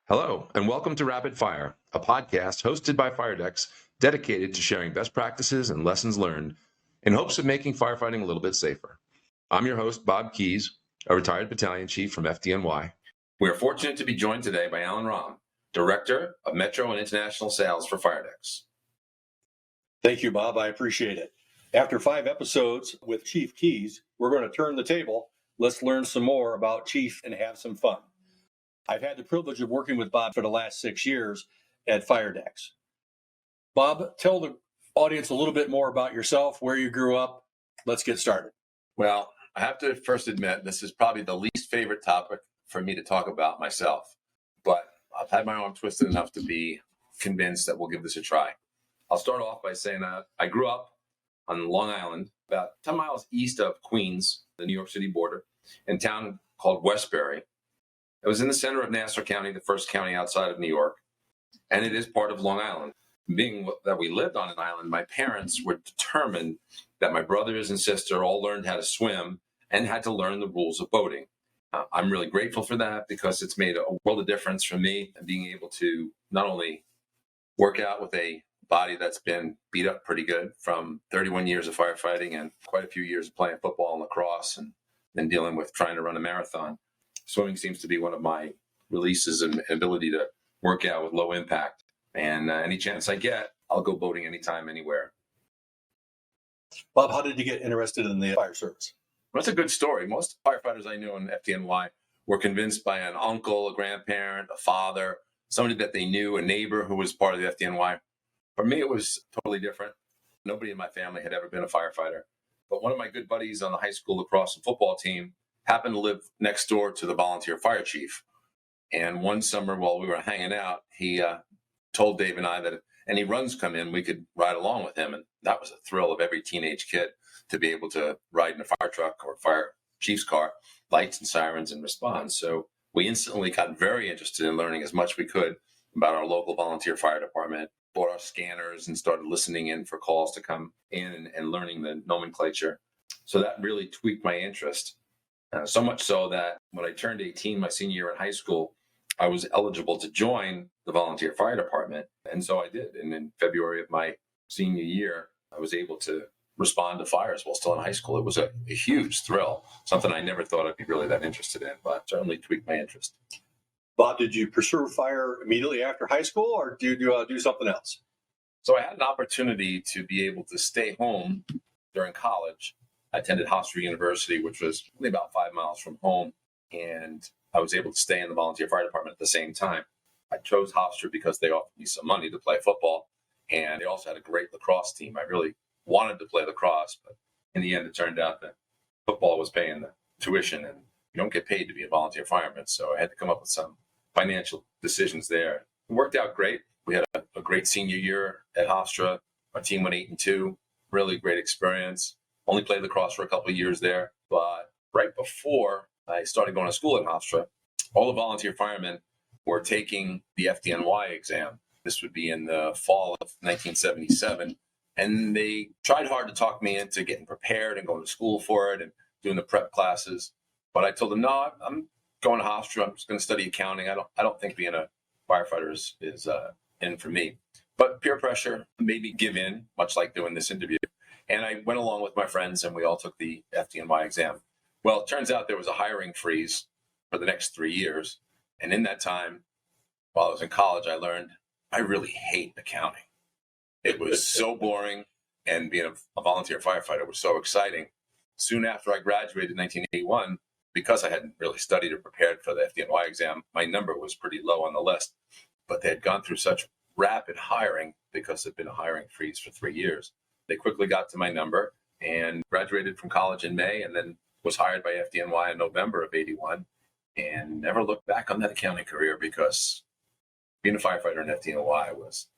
Hello, and welcome to Rapid Fire, a podcast hosted by Fire-Dex, dedicated to sharing best practices and lessons learned in hopes of making firefighting a little bit safer. I'm your host, Bob Keys, a retired Battalion Chief from FDNY. We are fortunate to be joined today by Allen Rom, Director of Metro and International Sales for Fire-Dex. Thank you, Bob. I appreciate it. After 5 episodes with Chief Keys, we're going to turn the table. Let's learn some more about Chief and have some fun. I've had the privilege of working with Bob for the last 6 years at Fire-Dex. Bob, tell the audience a little bit more about yourself, where you grew up. Let's get started. Well, I have to first admit, this is probably the least favorite topic for me to talk about myself, but I've had my arm twisted enough to be convinced that we'll give this a try. I'll start off by saying that I grew up on Long Island, about 10 miles east of Queens, the New York City border, in a town called Westbury. It was in the center of Nassau County, the first county outside of New York, and it is part of Long Island. Being that we lived on an island, my parents were determined that my brothers and sister all learned how to swim and had to learn the rules of boating. I'm really grateful for that because it's made a world of difference for me and being able to not only work out with a body that's been beat up pretty good from 31 years of firefighting and quite a few years of playing football and lacrosse and then dealing with trying to run a marathon. Swimming seems to be one of my releases and ability to work out with low impact. And any chance I get, I'll go boating anytime, anywhere. Bob, how did you get interested in the fire service? Well, that's a good story. Most firefighters I knew in FDNY were convinced by an uncle, a grandparent, a father, somebody that they knew, a neighbor who was part of the FDNY. For me, it was totally different. Nobody in my family had ever been a firefighter. But one of my good buddies on the high school lacrosse and football team happened to live next door to the volunteer fire chief. And one summer while we were hanging out, he told Dave and I that if any runs come in, we could ride along with him. And that was a thrill of every teenage kid to be able to ride in a fire truck or fire chief's car, lights and sirens and respond. So we instantly got very interested in learning as much as we could about our local volunteer fire department, bought our scanners and started listening in for calls to come in and learning the nomenclature. So that really tweaked my interest. So much so that when I turned 18, my senior year in high school, I was eligible to join the volunteer fire department. And so I did. And in February of my senior year, I was able to respond to fires while still in high school. It was a huge thrill, something I never thought I'd be really that interested in, but certainly tweaked my interest. Bob, did you pursue fire immediately after high school, or did you do something else? So I had an opportunity to be able to stay home during college. I attended Hofstra University, which was only about 5 miles from home, and I was able to stay in the volunteer fire department at the same time. I chose Hofstra because they offered me some money to play football, and they also had a great lacrosse team. I really wanted to play lacrosse, but in the end, it turned out that football was paying the tuition, and you don't get paid to be a volunteer fireman, so I had to come up with some financial decisions there. It worked out great. We had a great senior year at Hofstra. Our team went 8-2, really great experience. Only played lacrosse for a couple of years there, but right before I started going to school at Hofstra, all the volunteer firemen were taking the FDNY exam. This would be in the fall of 1977, and they tried hard to talk me into getting prepared and going to school for it and doing the prep classes. But I told them, no, I'm going to Hofstra. I'm just going to study accounting. I don't think being a firefighter is in for me. But peer pressure made me give in, much like doing this interview. And I went along with my friends, and we all took the FDNY exam. Well, it turns out there was a hiring freeze for the next 3 years. And in that time, while I was in college, I learned I really hate accounting. It was so boring, and being a volunteer firefighter was so exciting. Soon after I graduated in 1981, because I hadn't really studied or prepared for the FDNY exam, my number was pretty low on the list. But they had gone through such rapid hiring because there'd been a hiring freeze for 3 years. They quickly got to my number and graduated from college in May, and then was hired by FDNY in November of 81, and never looked back on that accounting career because being a firefighter in FDNY was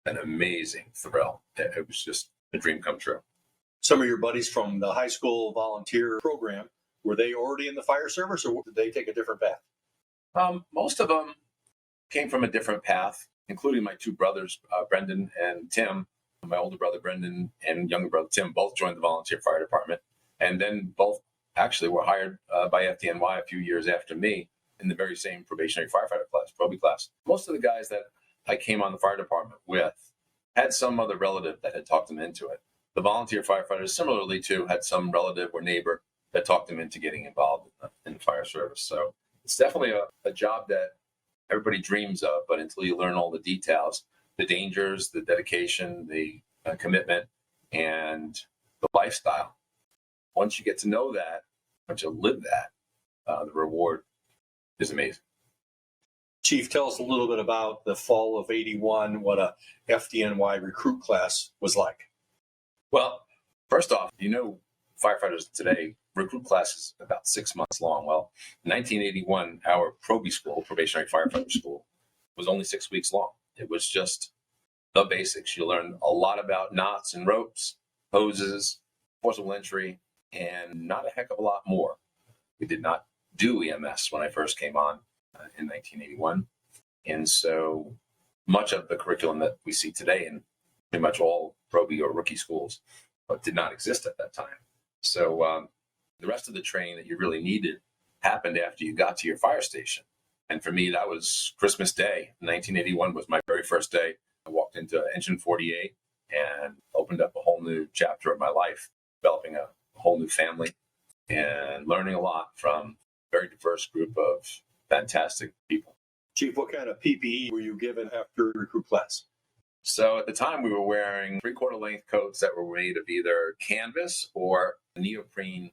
an amazing thrill. It was just a dream come true. Some of your buddies from the high school volunteer program, were they already in the fire service, or did they take a different path? Most of them came from a different path, including my two brothers, Brendan and Tim. My older brother, Brendan, and younger brother, Tim, both joined the volunteer fire department. And then both actually were hired by FDNY a few years after me in the very same probationary firefighter class. probie class. Most of the guys that I came on the fire department with had some other relative that had talked them into it. The volunteer firefighters, similarly too, had some relative or neighbor that talked them into getting involved in the fire service. So it's definitely a job that everybody dreams of, but until you learn all the details, the dangers, the dedication, the commitment, and the lifestyle, once you get to know that, once you live that, the reward is amazing. Chief, tell us a little bit about the fall of '81, what a FDNY recruit class was like. Well, first off, firefighters today, recruit class is about 6 months long. Well, in 1981, our probie school, probationary firefighter school, was only 6 weeks long. It was just the basics. You learn a lot about knots and ropes, hoses, forcible entry, and not a heck of a lot more. We did not do EMS when I first came on in 1981. And so much of the curriculum that we see today in pretty much all probie or rookie schools did not exist at that time. So the rest of the training that you really needed happened after you got to your fire station. And for me, that was Christmas Day. 1981 was my very first day. I walked into Engine 48 and opened up a whole new chapter of my life, developing a whole new family and learning a lot from a very diverse group of fantastic people. Chief, what kind of PPE were you given after recruit class? So at the time, we were wearing 3/4 length coats that were made of either canvas or neoprene,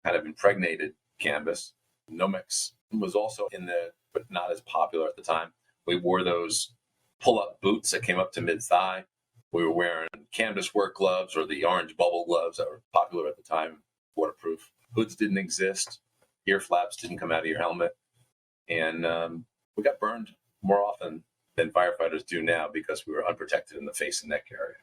kind of impregnated canvas. Nomex was also in there, but not as popular at the time. We wore those pull-up boots that came up to mid-thigh. We were wearing canvas work gloves or the orange bubble gloves that were popular at the time, waterproof. Hoods didn't exist. Ear flaps didn't come out of your helmet. And we got burned more often than firefighters do now because we were unprotected in the face and neck area.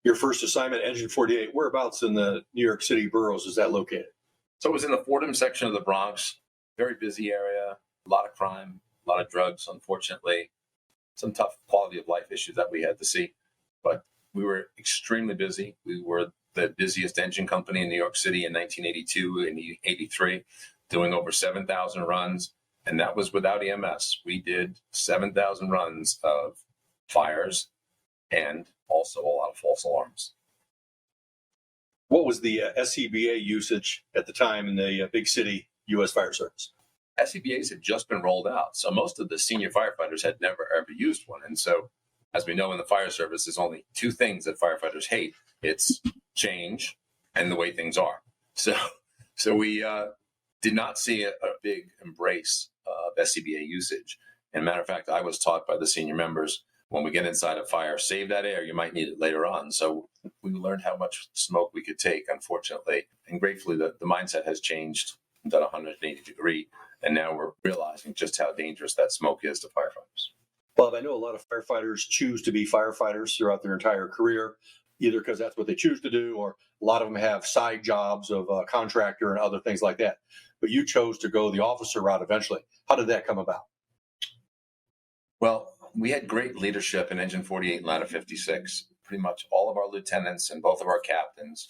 Your first assignment, Engine 48, whereabouts in the New York City boroughs is that located? So it was in the Fordham section of the Bronx, very busy area, a lot of crime, a lot of drugs, unfortunately, some tough quality of life issues that we had to see. But we were extremely busy. We were the busiest engine company in New York City in 1982 and 83, doing over 7,000 runs. And that was without EMS. We did 7,000 runs of fires and also a lot of false alarms. What was the SCBA usage at the time in the big city U.S. Fire Service? SCBAs had just been rolled out. So most of the senior firefighters had never, ever used one. And so, as we know in the fire service, there's only two things that firefighters hate. It's change and the way things are. So we did not see a big embrace of SCBA usage. And matter of fact, I was taught by the senior members, when we get inside a fire, save that air, you might need it later on. So we learned how much smoke we could take, unfortunately. And gratefully, the mindset has changed, done 180 degree. And now we're realizing just how dangerous that smoke is to firefighters. Bob, I know a lot of firefighters choose to be firefighters throughout their entire career, either because that's what they choose to do, or a lot of them have side jobs of a contractor and other things like that. But you chose to go the officer route eventually. How did that come about? Well, we had great leadership in Engine 48 and Ladder 56. Pretty much all of our lieutenants and both of our captains,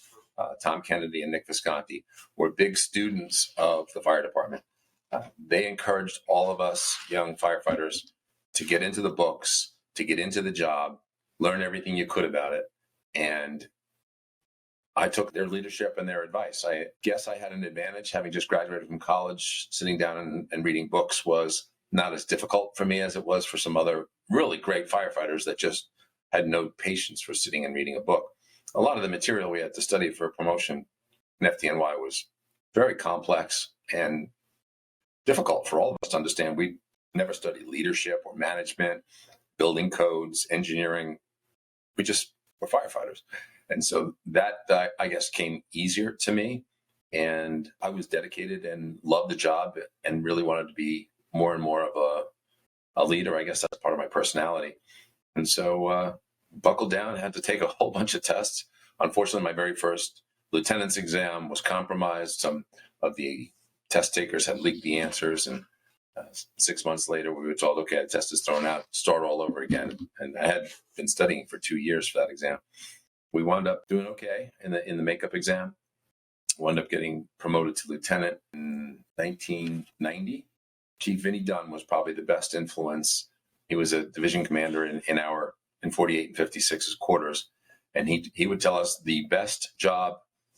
Tom Kennedy and Nick Visconti, were big students of the fire department. They encouraged all of us young firefighters to get into the books, to get into the job, learn everything you could about it. And I took their leadership and their advice. I guess I had an advantage having just graduated from college. Sitting down and reading books was not as difficult for me as it was for some other really great firefighters that just had no patience for sitting and reading a book. A lot of the material we had to study for promotion in FDNY was very complex and difficult for all of us to understand. We never studied leadership or management, building codes, engineering. We just were firefighters. And so that, I guess, came easier to me. And I was dedicated and loved the job and really wanted to be more and more of a leader. I guess that's part of my personality. And so buckled down, had to take a whole bunch of tests. Unfortunately, my very first lieutenant's exam was compromised. Some of the test takers had leaked the answers. And 6 months later, we were told, okay, the test is thrown out, start all over again. And I had been studying for 2 years for that exam. We wound up doing okay in the makeup exam. Wound up getting promoted to lieutenant in 1990. Chief Vinny Dunn was probably the best influence. He was a division commander in 48 and 56's quarters. And he would tell us the best job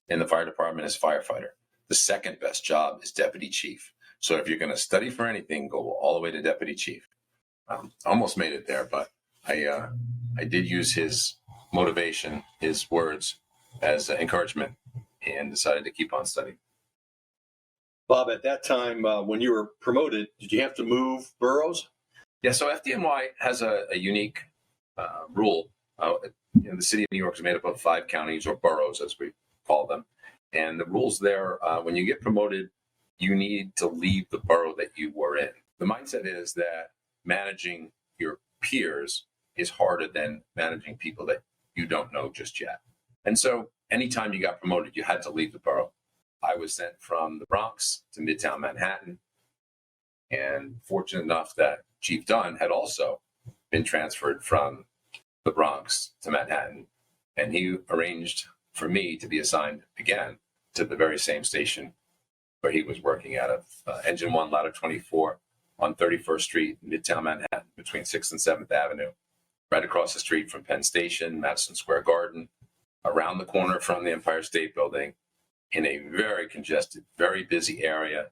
in the fire department is firefighter. The second best job is deputy chief. So if you're going to study for anything, go all the way to deputy chief. Almost made it there, but I did use his motivation, his words as encouragement, and decided to keep on studying. Bob, at that time, when you were promoted, did you have to move boroughs? Yeah, so FDNY has a unique rule. The city of New York is made up of 5 counties, or boroughs, as we call them. And the rules there, when you get promoted, you need to leave the borough that you were in. The mindset is that managing your peers is harder than managing people that you don't know just yet. And so anytime you got promoted, you had to leave the borough. I was sent from the Bronx to Midtown Manhattan, and fortunate enough that Chief Dunn had also been transferred from the Bronx to Manhattan, and he arranged for me to be assigned again to the very same station where he was working out of, Engine 1, Ladder 24 on 31st Street, Midtown Manhattan, between 6th and 7th Avenue, right across the street from Penn Station, Madison Square Garden, around the corner from the Empire State Building, in a very congested, very busy area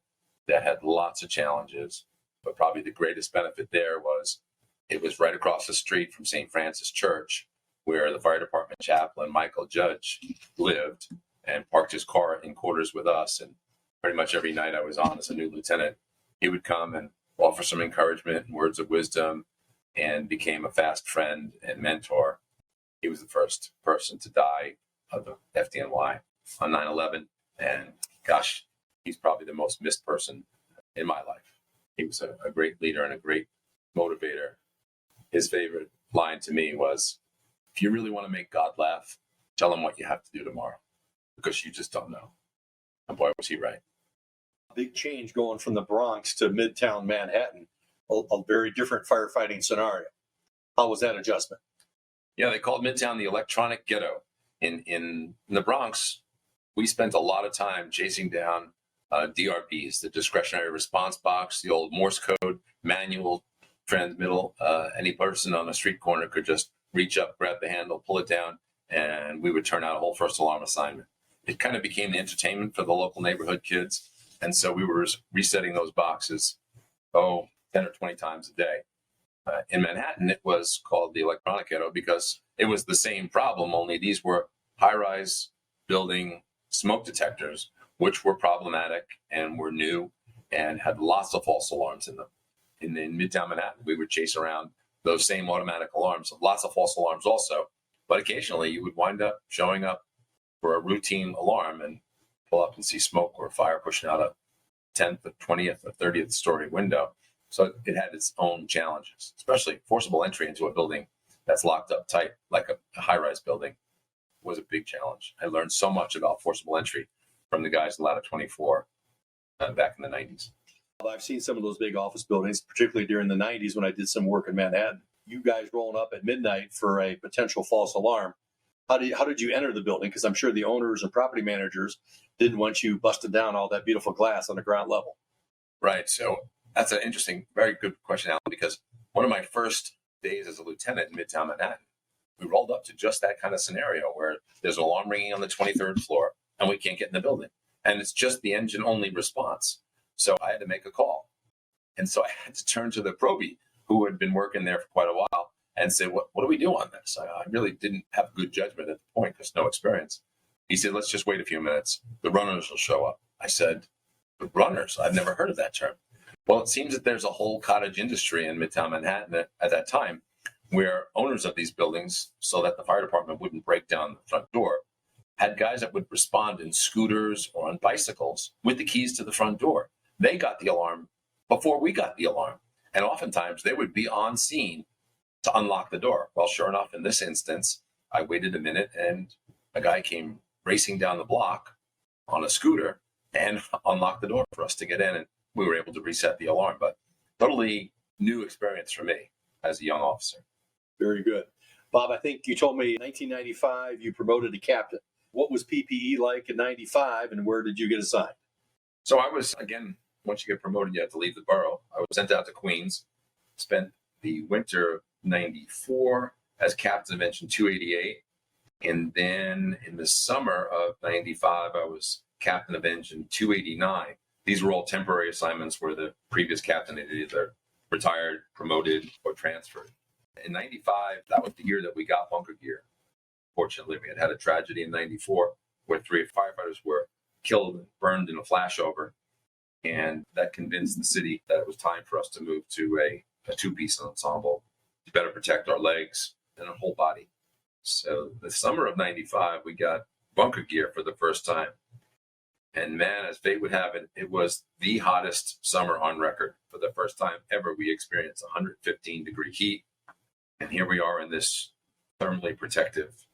that had lots of challenges. But probably the greatest benefit there was it was right across the street from St. Francis Church, where the fire department chaplain, Michael Judge, lived and parked his car in quarters with us. And pretty much every night I was on as a new lieutenant, he would come and offer some encouragement and words of wisdom, and became a fast friend and mentor. He was the first person to die of the FDNY on 9/11. And gosh, he's probably the most missed person in my life. He was a great leader and a great motivator. His favorite line to me was, if you really want to make God laugh, tell him what you have to do tomorrow, because you just don't know. And boy, was he right. Big change going from the Bronx to Midtown Manhattan, a very different firefighting scenario. How was that adjustment? Yeah, they called Midtown the electronic ghetto. In the Bronx, we spent a lot of time chasing down DRBs, the discretionary response box, the old Morse code manual transmittal. Any person on a street corner could just reach up, grab the handle, pull it down, and we would turn out a whole first alarm assignment. It kind of became the entertainment for the local neighborhood kids. And so we were resetting those boxes, 10 or 20 times a day. In Manhattan, it was called the electronic ghetto because it was the same problem, only these were high-rise building smoke detectors, which were problematic and were new and had lots of false alarms in them. In Midtown Manhattan, we would chase around those same automatic alarms, lots of false alarms also, but occasionally you would wind up showing up for a routine alarm and pull up and see smoke or fire pushing out a 10th, or 20th, or 30th story window. So it had its own challenges, especially forcible entry into a building that's locked up tight, like a high-rise building, was a big challenge. I learned so much about forcible entry from the guys in Ladder 24 back in the 90s. I've seen some of those big office buildings, particularly during the 90s when I did some work in Manhattan. You guys rolling up at midnight for a potential false alarm. How did you enter the building? Because I'm sure the owners and property managers didn't want you busting down all that beautiful glass on the ground level. Right. So that's an interesting, very good question, Alan, because one of my first days as a lieutenant in Midtown Manhattan, we rolled up to just that kind of scenario where there's an alarm ringing on the 23rd floor and we can't get in the building. And it's just the engine-only response. So I had to make a call. And so I had to turn to the probie who had been working there for quite a while and say, what do we do on this? I really didn't have good judgment at the point because no experience. He said, let's just wait a few minutes. The runners will show up. I said, the runners? I've never heard of that term. Well, it seems that there's a whole cottage industry in Midtown Manhattan at that time where owners of these buildings, so that the fire department wouldn't break down the front door, had guys that would respond in scooters or on bicycles with the keys to the front door. They got the alarm before we got the alarm. And oftentimes they would be on scene to unlock the door. Well, sure enough, in this instance, I waited a minute and a guy came racing down the block on a scooter and unlocked the door for us to get in. And we were able to reset the alarm. But totally new experience for me as a young officer. Very good. Bob, I think you told me in 1995 you promoted to captain. What was PPE like in 95 and where did you get assigned? So I was, again, once you get promoted, you have to leave the borough. I was sent out to Queens, spent the winter of 94 as captain of engine 288. And then in the summer of 95, I was captain of engine 289. These were all temporary assignments where the previous captain had either retired, promoted, or transferred. In 95, that was the year that we got bunker gear. Fortunately, we had a tragedy in 94 where 3 firefighters were killed and burned in a flashover. And that convinced the city that it was time for us to move to a two-piece ensemble to better protect our legs and our whole body. So the summer of 95, we got bunker gear for the first time. And man, as fate would have it, it was the hottest summer on record. For the first time ever, we experienced 115-degree heat. And here we are in this thermally protective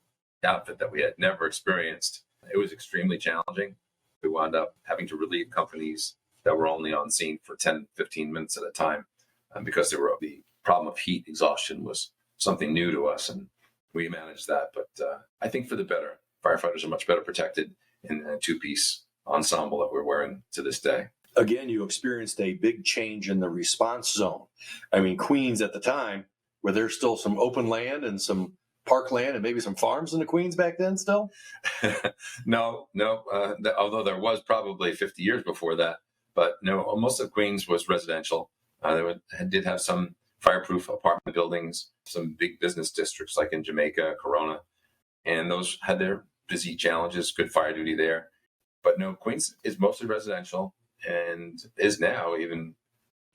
outfit that we had never experienced. It was extremely challenging. We wound up having to relieve companies that were only on scene for 10, 15 minutes at a time because the problem of heat exhaustion was something new to us, and we managed that. But I think for the better. Firefighters are much better protected in a two-piece ensemble that we're wearing to this day. Again, you experienced a big change in the response zone. I mean, Queens at the time, were there still some open land and some parkland and maybe some farms in the Queens back then still? No. Although there was probably 50 years before that. But no, most of Queens was residential. Did have some fireproof apartment buildings, some big business districts like in Jamaica, Corona. And those had their busy challenges, good fire duty there. But no, Queens is mostly residential and is now even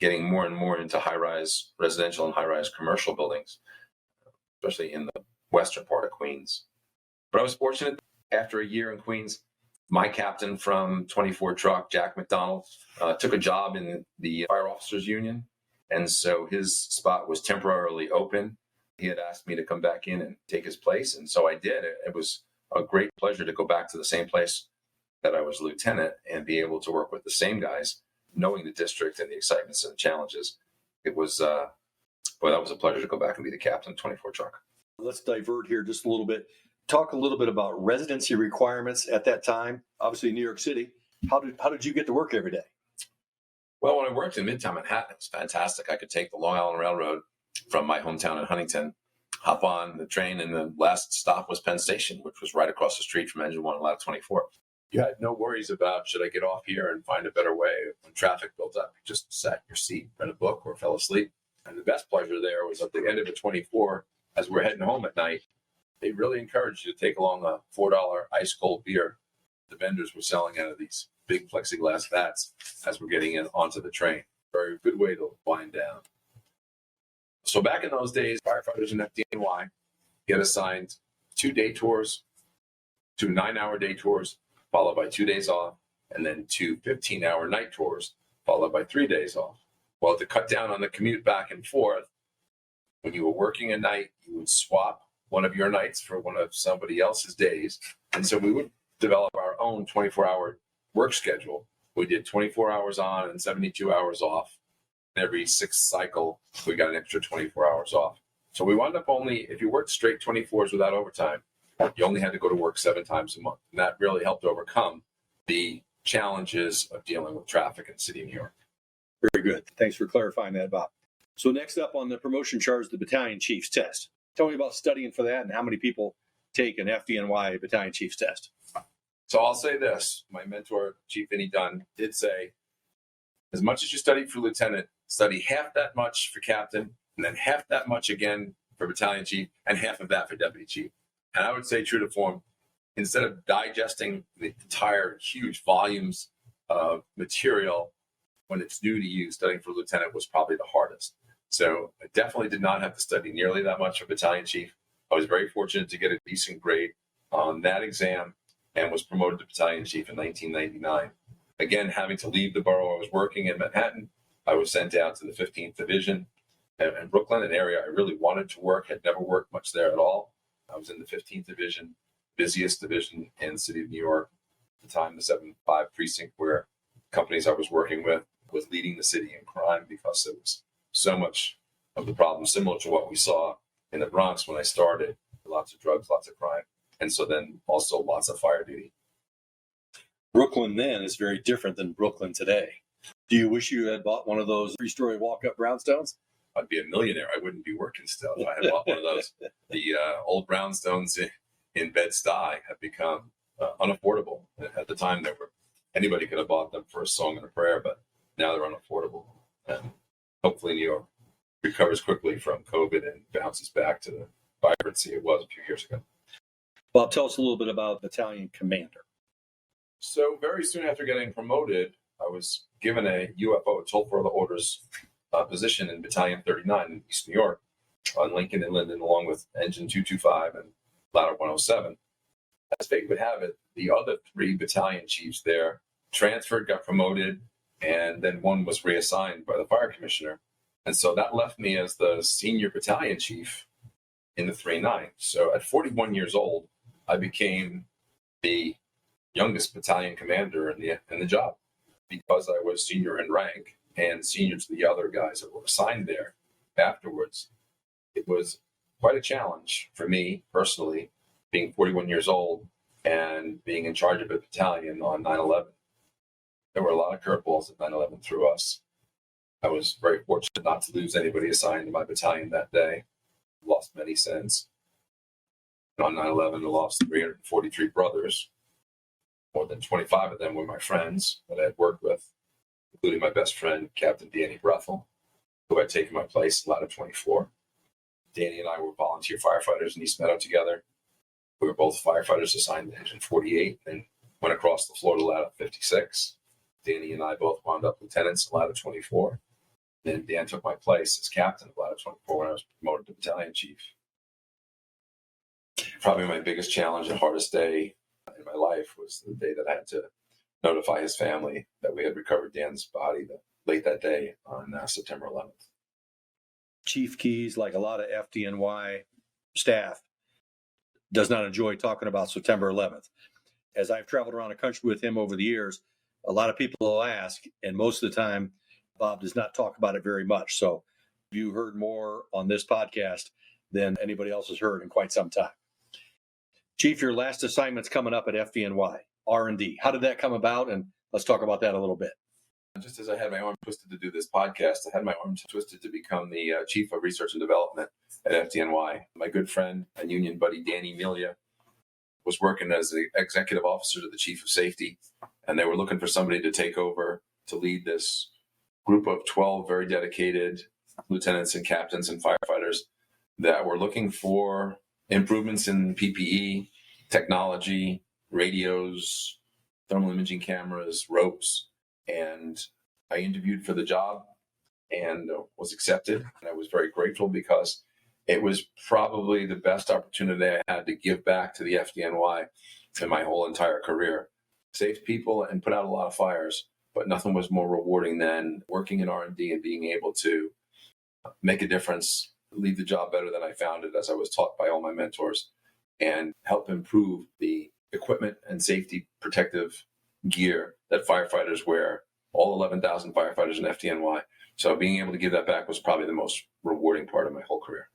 getting more and more into high-rise residential and high-rise commercial buildings, especially in the western part of Queens. But I was fortunate after a year in Queens, my captain from 24 Truck, Jack McDonald, took a job in the Fire Officers Union. And so his spot was temporarily open. He had asked me to come back in and take his place. And so I did. It was a great pleasure to go back to the same place that I was lieutenant and be able to work with the same guys, knowing the district and the excitements and the challenges. It was, that was a pleasure to go back and be the captain of 24 Truck. Let's divert here just a little bit. Talk a little bit about residency requirements at that time. Obviously, New York City. How did you get to work every day? Well, when I worked in Midtown Manhattan, it was fantastic. I could take the Long Island Railroad from my hometown in Huntington, hop on the train, and the last stop was Penn Station, which was right across the street from Engine 1 and Lat 24. You had no worries about, should I get off here and find a better way when traffic built up? You just sat in your seat, read a book, or fell asleep. And the best pleasure there was at the end of the 24, as we're heading home at night, they really encouraged you to take along a $4 ice cold beer the vendors were selling out of these big plexiglass vats as we're getting in onto the train. Very good way to wind down. So back in those days, firefighters in FDNY get assigned 2 day tours, 2 9-hour day tours, followed by 2 days off, and then 2 15-hour night tours, followed by 3 days off. Well, to cut down on the commute back and forth, when you were working a night, you would swap one of your nights for one of somebody else's days. And so we would develop our own 24-hour work schedule. We did 24 hours on and 72 hours off. Every 6th cycle, we got an extra 24 hours off. So we wound up if you worked straight 24s without overtime, you only had to go to work 7 times a month. And that really helped overcome the challenges of dealing with traffic in the city of New York. Very good. Thanks for clarifying that, Bob. So next up on the promotion chart is the Battalion Chief's test. Tell me about studying for that and how many people take an FDNY Battalion Chief's test. So I'll say this. My mentor, Chief Vinnie Dunn, did say, as much as you study for lieutenant, study half that much for captain, and then half that much again for battalion chief, and half of that for deputy chief. And I would say, true to form, instead of digesting the entire huge volumes of material when it's new to you, studying for lieutenant was probably the hardest. So I definitely did not have to study nearly that much for battalion chief. I was very fortunate to get a decent grade on that exam and was promoted to battalion chief in 1999. Again, having to leave the borough I was working in Manhattan, I was sent out to the 15th Division in Brooklyn, an area I really wanted to work, had never worked much there at all. I was in the 15th Division, busiest division in the city of New York. At the time, the 7-5 precinct, where companies I was working with was leading the city in crime because it was so much of the problem similar to what we saw in the Bronx when I started. Lots of drugs, lots of crime. And so then also lots of fire duty. Brooklyn then is very different than Brooklyn today. Do you wish you had bought one of those 3-story walk-up brownstones? I'd be a millionaire. I wouldn't be working still if I had bought one of those. The old brownstones in Bed-Stuy have become unaffordable. At the time, anybody could have bought them for a song and a prayer, but now they're unaffordable. And hopefully New York recovers quickly from COVID and bounces back to the vibrancy it was a few years ago. Bob, tell us a little bit about Battalion Commander. So very soon after getting promoted, I was given a UFO, told for the orders, position in Battalion 39 in East New York on Lincoln and Linden, along with Engine 225 and Ladder 107. As fate would have it, the other 3 battalion chiefs there transferred, got promoted, and then one was reassigned by the fire commissioner. And so that left me as the senior battalion chief in the 3-9. So at 41 years old, I became the youngest battalion commander in the job because I was senior in rank and senior to the other guys that were assigned there afterwards. It was quite a challenge for me personally, being 41 years old and being in charge of a battalion on 9/11. There were a lot of curveballs that 9/11 threw us. I was very fortunate not to lose anybody assigned to my battalion that day. Lost many since. On 9/11, I lost 343 brothers. More than 25 of them were my friends that I had worked with, including my best friend, Captain Danny Brethel, who had taken my place in Ladder 24. Danny and I were volunteer firefighters in East Meadow together. We were both firefighters assigned to Engine 48 and went across the floor to Ladder 56. Danny and I both wound up lieutenants in Ladder 24. Then Dan took my place as captain of Ladder 24 when I was promoted to battalion chief. Probably my biggest challenge and hardest day in my life was the day that I had to notify his family that we had recovered Dan's body late that day on September 11th. Chief Keys, like a lot of FDNY staff, does not enjoy talking about September 11th. As I've traveled around the country with him over the years, a lot of people will ask, and most of the time, Bob does not talk about it very much. So you heard more on this podcast than anybody else has heard in quite some time. Chief, your last assignment's coming up at FDNY, R&D. How did that come about? And let's talk about that a little bit. Just as I had my arm twisted to do this podcast, I had my arm twisted to become the Chief of Research and Development at FDNY. My good friend and union buddy, Danny Melia, was working as the executive officer to the Chief of Safety, and they were looking for somebody to take over to lead this group of 12 very dedicated lieutenants and captains and firefighters that were looking for improvements in PPE, technology, radios, thermal imaging cameras, ropes. And I interviewed for the job and was accepted. And I was very grateful because it was probably the best opportunity I had to give back to the FDNY in my whole entire career. Saved people and put out a lot of fires, but nothing was more rewarding than working in R&D and being able to make a difference, leave the job better than I found it, as I was taught by all my mentors, and help improve the equipment and safety protective gear that firefighters wear, all 11,000 firefighters in FDNY. So being able to give that back was probably the most rewarding part of my whole career.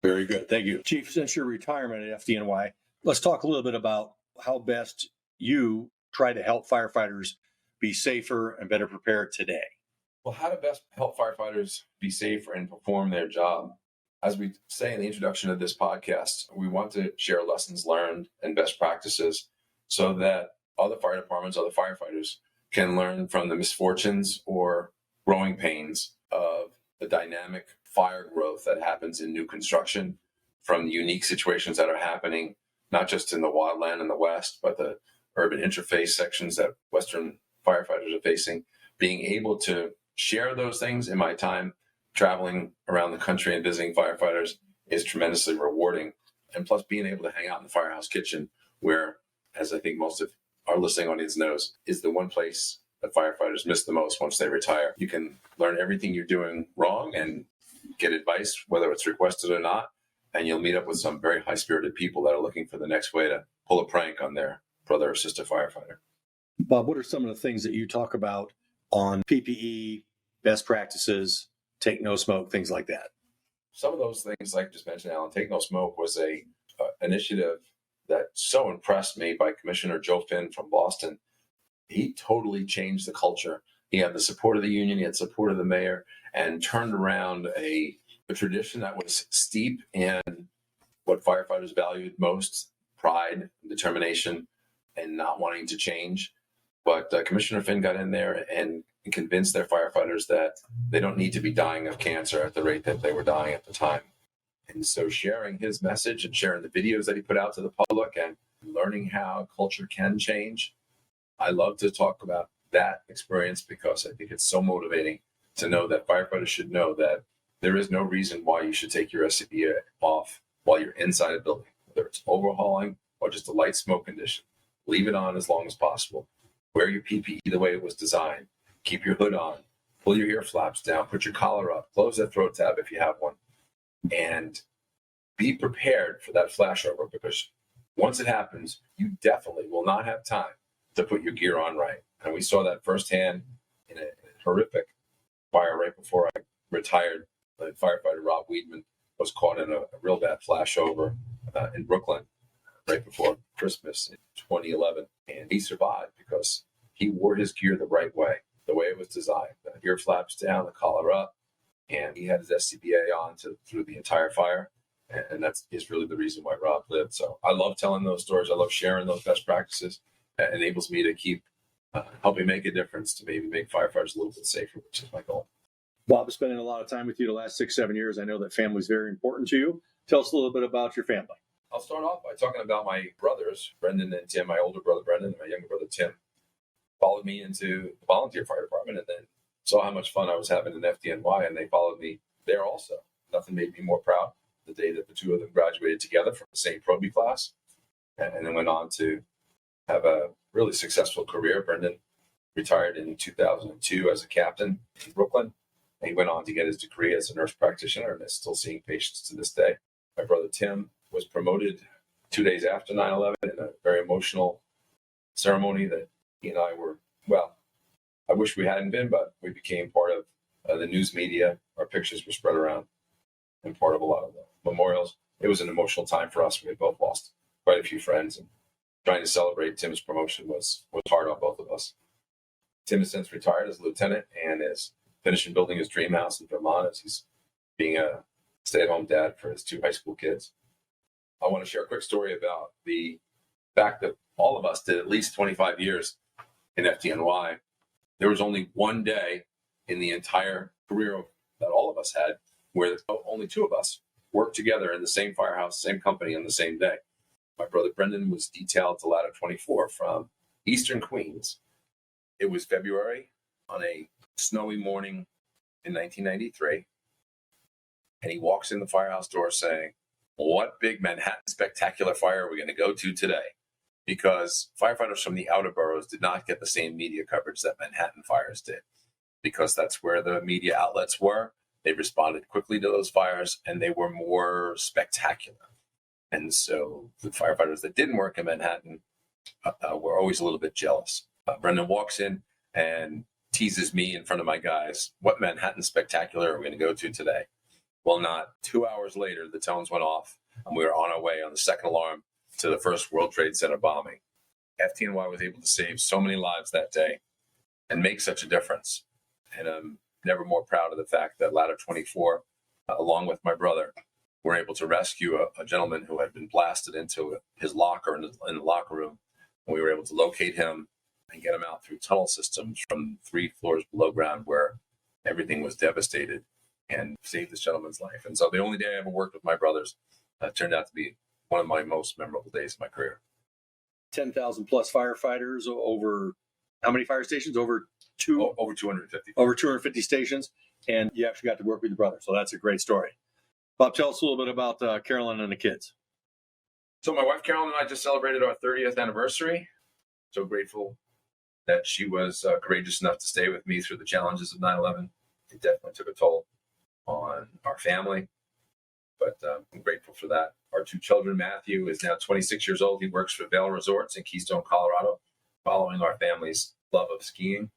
Very good. Thank you. Chief, since your retirement at FDNY, let's talk a little bit about how best you try to help firefighters be safer and better prepared today. Well, how to best help firefighters be safer and perform their job. As we say in the introduction of this podcast, we want to share lessons learned and best practices so that other fire departments, other firefighters can learn from the misfortunes or growing pains of the dynamic fire growth that happens in new construction, from the unique situations that are happening, not just in the wildland in the West, but the urban interface sections that Western firefighters are facing. Being able to share those things in my time traveling around the country and visiting firefighters is tremendously rewarding. And plus being able to hang out in the firehouse kitchen, where, as I think most of our listening audience knows, is the one place that firefighters miss the most once they retire. You can learn everything you're doing wrong and get advice, whether it's requested or not, and you'll meet up with some very high-spirited people that are looking for the next way to pull a prank on their brother or sister firefighter. Bob, what are some of the things that you talk about on PPE, best practices, take no smoke, things like that? Some of those things, like I just mentioned, Alan, Take No Smoke was a initiative that so impressed me by Commissioner Joe Finn from Boston. He totally changed the culture He had the support of the union, he had support of the mayor, and turned around a tradition that was steep in what firefighters valued most: pride, determination, and not wanting to change. But Commissioner Finn got in there and convinced their firefighters that they don't need to be dying of cancer at the rate that they were dying at the time. And so sharing his message and sharing the videos that he put out to the public and learning how culture can change, I love to talk about that experience because I think it's so motivating to know that firefighters should know that there is no reason why you should take your SCBA off while you're inside a building, whether it's overhauling or just a light smoke condition. Leave it on as long as possible. Wear your PPE the way it was designed. Keep your hood on. Pull your ear flaps down. Put your collar up. Close that throat tab if you have one. And be prepared for that flashover, because once it happens, you definitely will not have time to put your gear on right. And we saw that firsthand in a horrific fire right before I retired. The firefighter Rob Weedman was caught in a real bad flashover in Brooklyn right before Christmas in 2011. And he survived because he wore his gear the right way, the way it was designed. The ear flaps down, the collar up, and he had his SCBA on through the entire fire. And that is really the reason why Rob lived. So I love telling those stories. I love sharing those best practices. That enables me to keep helping make a difference, to maybe make firefighters a little bit safer, which is my goal. Bob, spending a lot of time with you the last 6-7 years. I know that family is very important to you. Tell us a little bit about your family. I'll start off by talking about my brothers, Brendan and Tim. My older brother, Brendan, and my younger brother, Tim, followed me into the volunteer fire department and then saw how much fun I was having in FDNY, and they followed me there also. Nothing made me more proud the day that the two of them graduated together from the same Proby class and then went on to have a really successful career. Brendan retired in 2002 as a captain in Brooklyn. And he went on to get his degree as a nurse practitioner and is still seeing patients to this day. My brother Tim was promoted 2 days after 9/11 in a very emotional ceremony that he and I were, well, I wish we hadn't been, but we became part of the news media. Our pictures were spread around and part of a lot of the memorials. It was an emotional time for us. We had both lost quite a few friends, and trying to celebrate Tim's promotion was hard on both of us. Tim has since retired as a lieutenant and is finishing building his dream house in Vermont as he's being a stay-at-home dad for his 2 high school kids. I want to share a quick story about the fact that all of us did at least 25 years in FDNY. There was only one day in the entire career that all of us had where only 2 of us worked together in the same firehouse, same company on the same day. My brother Brendan was detailed to Ladder 24 from Eastern Queens. It was February on a snowy morning in 1993. And he walks in the firehouse door saying, "What big Manhattan spectacular fire are we going to go to today?" Because firefighters from the outer boroughs did not get the same media coverage that Manhattan fires did, because that's where the media outlets were. They responded quickly to those fires, and they were more spectacular. And so the firefighters that didn't work in Manhattan were always a little bit jealous. Brendan walks in and teases me in front of my guys, "What Manhattan spectacular are we going to go to today?" Well, not 2 hours later, the tones went off, and we were on our way on the second alarm to the first World Trade Center bombing. FDNY was able to save so many lives that day and make such a difference. And I'm never more proud of the fact that Ladder 24, along with my brother, were able to rescue a gentleman who had been blasted into his locker in the locker room. And we were able to locate him and get him out through tunnel systems from 3 floors below ground where everything was devastated, and saved this gentleman's life. And so the only day I ever worked with my brothers turned out to be one of my most memorable days of my career. 10,000 plus firefighters over how many fire stations? Over 250. Over 250 stations. And you actually got to work with your brother. So that's a great story. Bob, tell us a little bit about Carolyn and the kids. So my wife Carolyn and I just celebrated our 30th anniversary. So grateful that she was courageous enough to stay with me through the challenges of 9/11. It definitely took a toll on our family, but I'm grateful for that. Our 2 children, Matthew is now 26 years old. He works for Vail Resorts in Keystone, Colorado, following our family's love of skiing.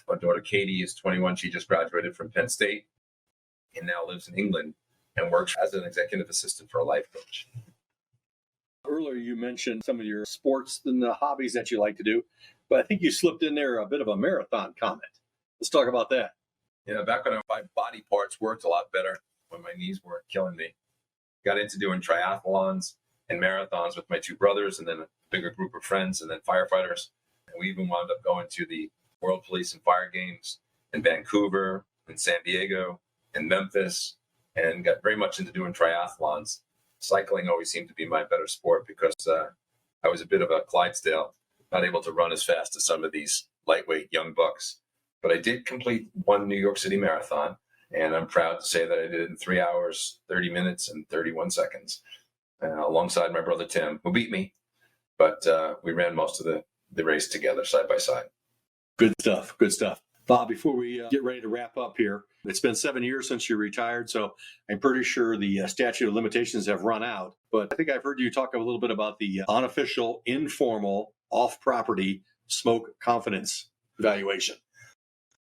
Our daughter, Katie, is 21. She just graduated from Penn State and now lives in England and works as an executive assistant for a life coach. Earlier, you mentioned some of your sports and the hobbies that you like to do, but I think you slipped in there a bit of a marathon comment. Let's talk about that. Yeah, back when my body parts worked a lot better, when my knees weren't killing me, got into doing triathlons and marathons with my two brothers, and then a bigger group of friends, and then firefighters. And we even wound up going to the World Police and Fire Games in Vancouver, in San Diego, in Memphis, and got very much into doing triathlons. Cycling always seemed to be my better sport because I was a bit of a Clydesdale, not able to run as fast as some of these lightweight young bucks. But I did complete one New York City marathon, and I'm proud to say that I did it in 3 hours, 30 minutes, and 31 seconds, alongside my brother Tim, who beat me. But we ran most of the race together, side by side. Good stuff. Good stuff. Bob, before we get ready to wrap up here, it's been 7 years since you retired, so I'm pretty sure the statute of limitations have run out. But I think I've heard you talk a little bit about the unofficial, informal, off-property smoke confidence evaluation.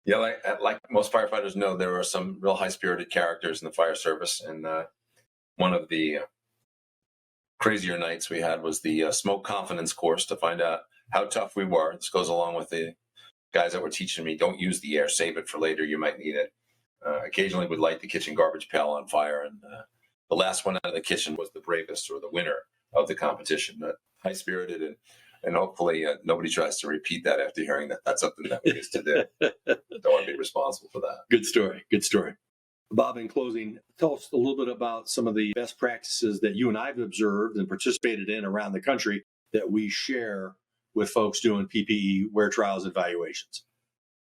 Yeah, like most firefighters know, there are some real high-spirited characters in the fire service, and one of the crazier nights we had was the smoke confidence course to find out how tough we were. This goes along with the guys that were teaching me, don't use the air, save it for later, you might need it. Occasionally would light the kitchen garbage pail on fire, and the last one out of the kitchen was the bravest or the winner of the competition. But high-spirited, and hopefully nobody tries to repeat that after hearing that that's something that we used to do. Don't want to be responsible for that. Good story. Good story. Bob, in closing, tell us a little bit about some of the best practices that you and I have observed and participated in around the country that we share with folks doing PPE wear trials evaluations.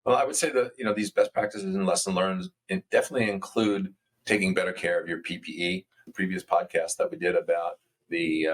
Well, I would say that, these best practices and lesson learned definitely include taking better care of your PPE. The previous podcast that we did about the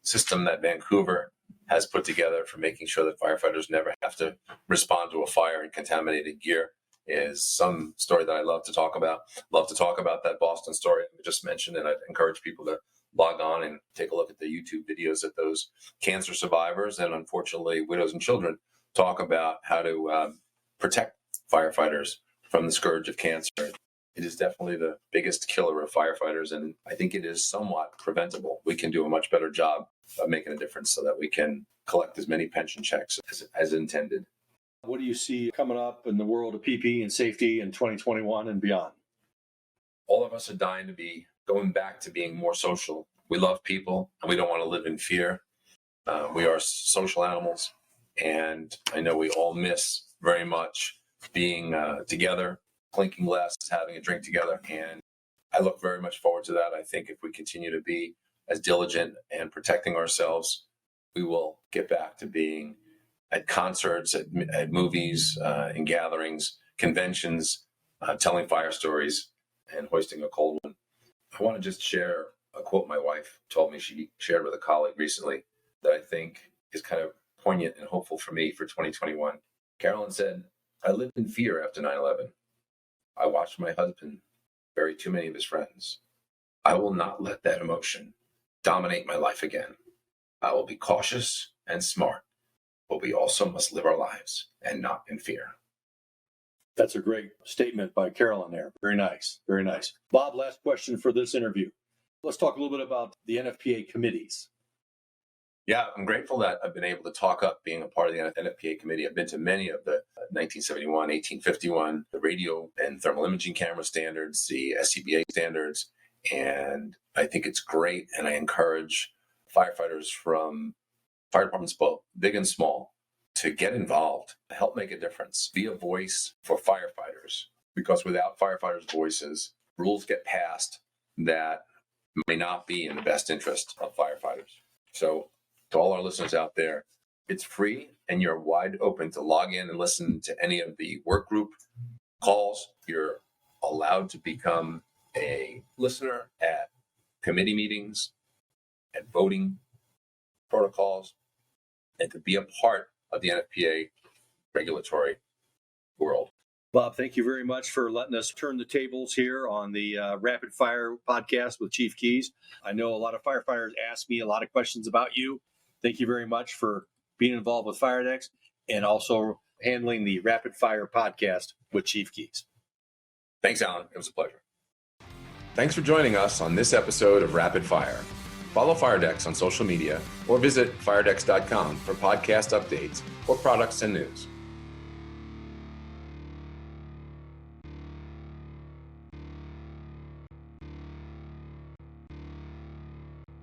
system that Vancouver has put together for making sure that firefighters never have to respond to a fire in contaminated gear is some story that I love to talk about. Love to talk about that Boston story I just mentioned, and I'd encourage people to log on and take a look at the YouTube videos that those cancer survivors and unfortunately widows and children talk about how to protect firefighters from the scourge of cancer. It is definitely the biggest killer of firefighters, and I think it is somewhat preventable. We can do a much better job of making a difference so that we can collect as many pension checks as intended. What do you see coming up in the world of PPE and safety in 2021 and beyond? All of us are dying to be going back to being more social. We love people, and we don't want to live in fear. We are social animals, and I know we all miss very much being together, clinking glasses, having a drink together, and I look very much forward to that. I think if we continue to be as diligent and protecting ourselves, we will get back to being at concerts, at movies, in gatherings, conventions, telling fire stories, and hoisting a cold one. I want to just share a quote my wife told me she shared with a colleague recently that I think is kind of poignant and hopeful for me for 2021. Carolyn said, "I lived in fear after 9/11. I watched my husband bury too many of his friends. I will not let that emotion dominate my life again. I will be cautious and smart, but we also must live our lives and not in fear." That's a great statement by Carolyn there. Very nice. Very nice. Bob, last question for this interview. Let's talk a little bit about the NFPA committees. Yeah, I'm grateful that I've been able to talk up being a part of the NFPA committee. I've been to many of the 1971, 1851, the radio and thermal imaging camera standards, the SCBA standards, and I think it's great. And I encourage firefighters from fire departments, both big and small, to get involved, help make a difference, be a voice for firefighters. Because without firefighters' voices, rules get passed that may not be in the best interest of firefighters. So to all our listeners out there, it's free and you're wide open to log in and listen to any of the work group calls. You're allowed to become a listener at committee meetings, at voting protocols, and to be a part of the NFPA regulatory world. Bob, thank you very much for letting us turn the tables here on the Rapid Fire podcast with Chief Keys. I know a lot of firefighters ask me a lot of questions about you. Thank you very much for being involved with Fire-Dex and also handling the Rapid Fire podcast with Chief Keys. Thanks, Allen. It was a pleasure. Thanks for joining us on this episode of Rapid Fire. Follow Fire-Dex on social media or visit firedex.com for podcast updates or products and news.